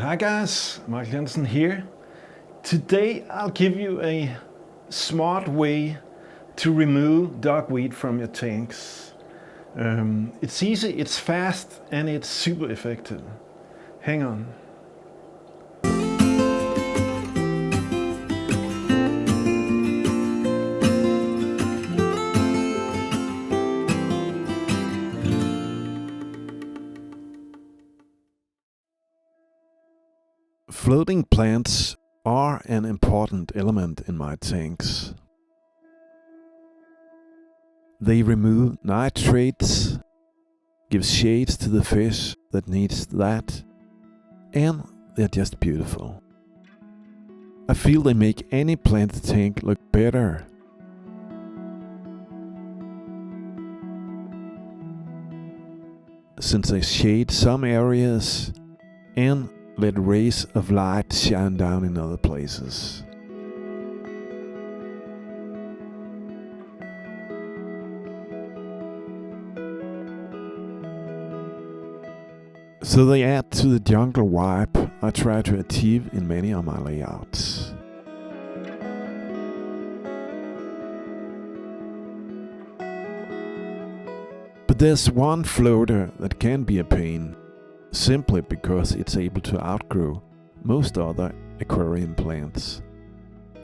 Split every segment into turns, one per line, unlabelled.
Hi guys, Mark Jensen here. Today I'll give you a smart way to remove dogweed from your tanks. It's easy, it's fast, and it's super effective. Hang on. Floating plants are an important element in my tanks. They remove nitrates, give shades to the fish that needs that, and they're just beautiful. I feel they make any plant tank look better. Since they shade some areas and let rays of light shine down in other places. So they add to the jungle vibe I try to achieve in many of my layouts. But there's one floater that can be a pain, simply because it's able to outgrow most other aquarium plants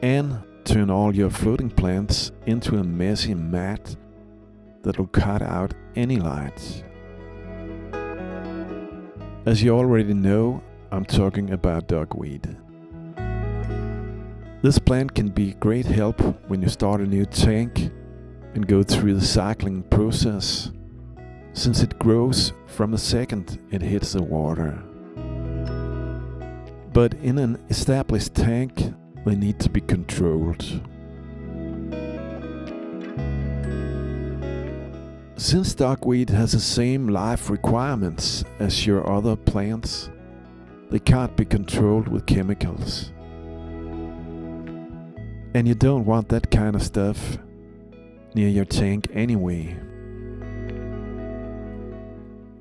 and turn all your floating plants into a messy mat that will cut out any light. As you already know, I'm talking about dogweed. This plant can be great help when you start a new tank and go through the cycling process, since it grows from the second it hits the water. But in an established tank, they need to be controlled. Since dogweed has the same life requirements as your other plants, they can't be controlled with chemicals. And you don't want that kind of stuff near your tank anyway.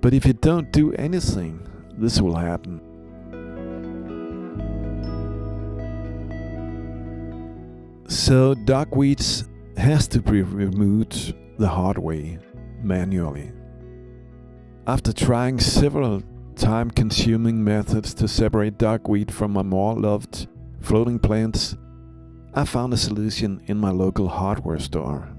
But if you don't do anything, this will happen. So dogweeds has to be removed the hard way, manually. After trying several time-consuming methods to separate dogweed from my more loved floating plants, I found a solution in my local hardware store.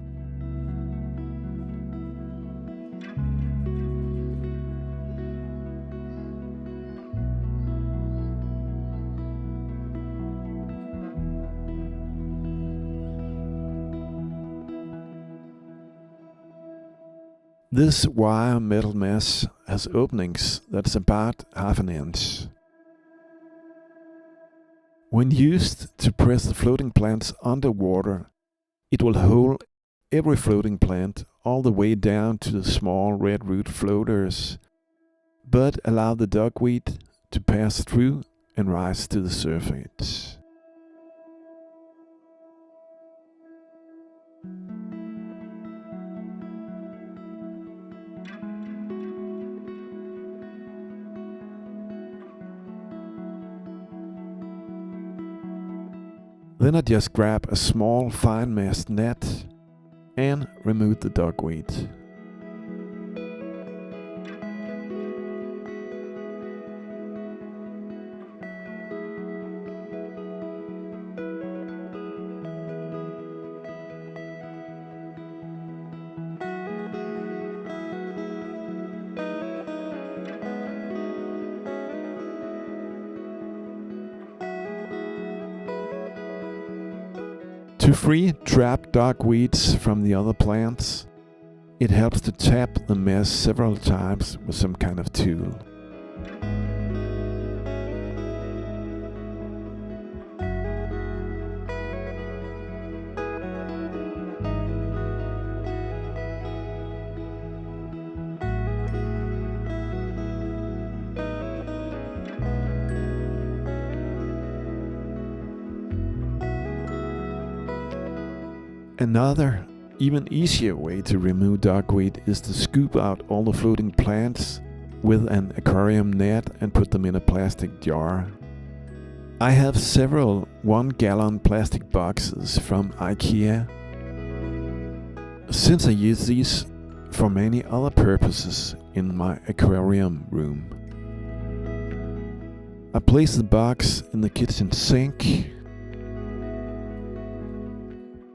This wire metal mesh has openings that's about half an inch. When used to press the floating plants underwater, it will hold every floating plant all the way down to the small red root floaters, but allow the dogweed to pass through and rise to the surface. Then I just grab a small fine mesh net and remove the dogweed. To free trapped dogweeds from the other plants, it helps to tap the mesh several times with some kind of tool. Another, even easier way to remove dogweed is to scoop out all the floating plants with an aquarium net and put them in a plastic jar. I have several 1-gallon plastic boxes from IKEA. Since I use these for many other purposes in my aquarium room. I place the box in the kitchen sink.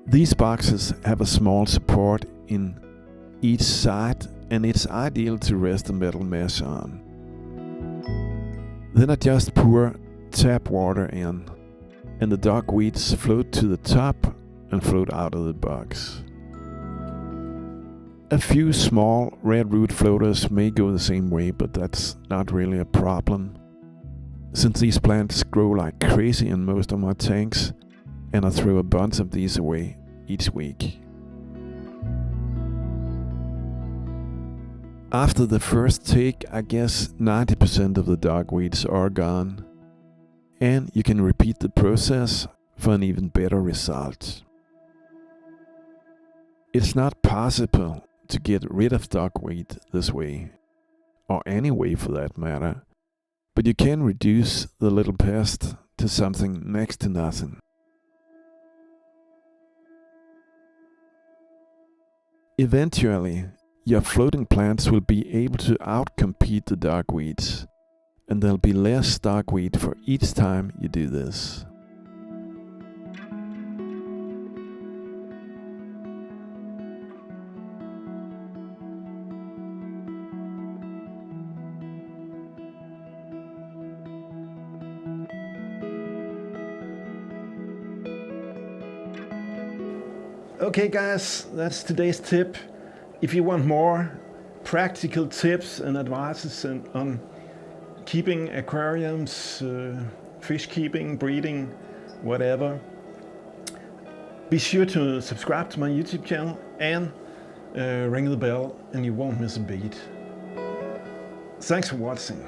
These boxes have a small support in each side, and it's ideal to rest a metal mesh on. Then I just pour tap water in, and the duckweeds float to the top and float out of the box. A few small red root floaters may go the same way, but that's not really a problem, since these plants grow like crazy in most of my tanks, and I throw a bunch of these away each week. After the first take, I guess 90% of the duckweeds are gone, and you can repeat the process for an even better result. It's not possible to get rid of duckweed this way, or any way for that matter, but you can reduce the little pest to something next to nothing. Eventually, your floating plants will be able to outcompete the duckweeds, and there'll be less duckweed for each time you do this.
Okay guys, that's today's tip. If you want more practical tips and advices on keeping aquariums, fish keeping, breeding, whatever, be sure to subscribe to my YouTube channel and ring the bell and you won't miss a beat. Thanks for watching.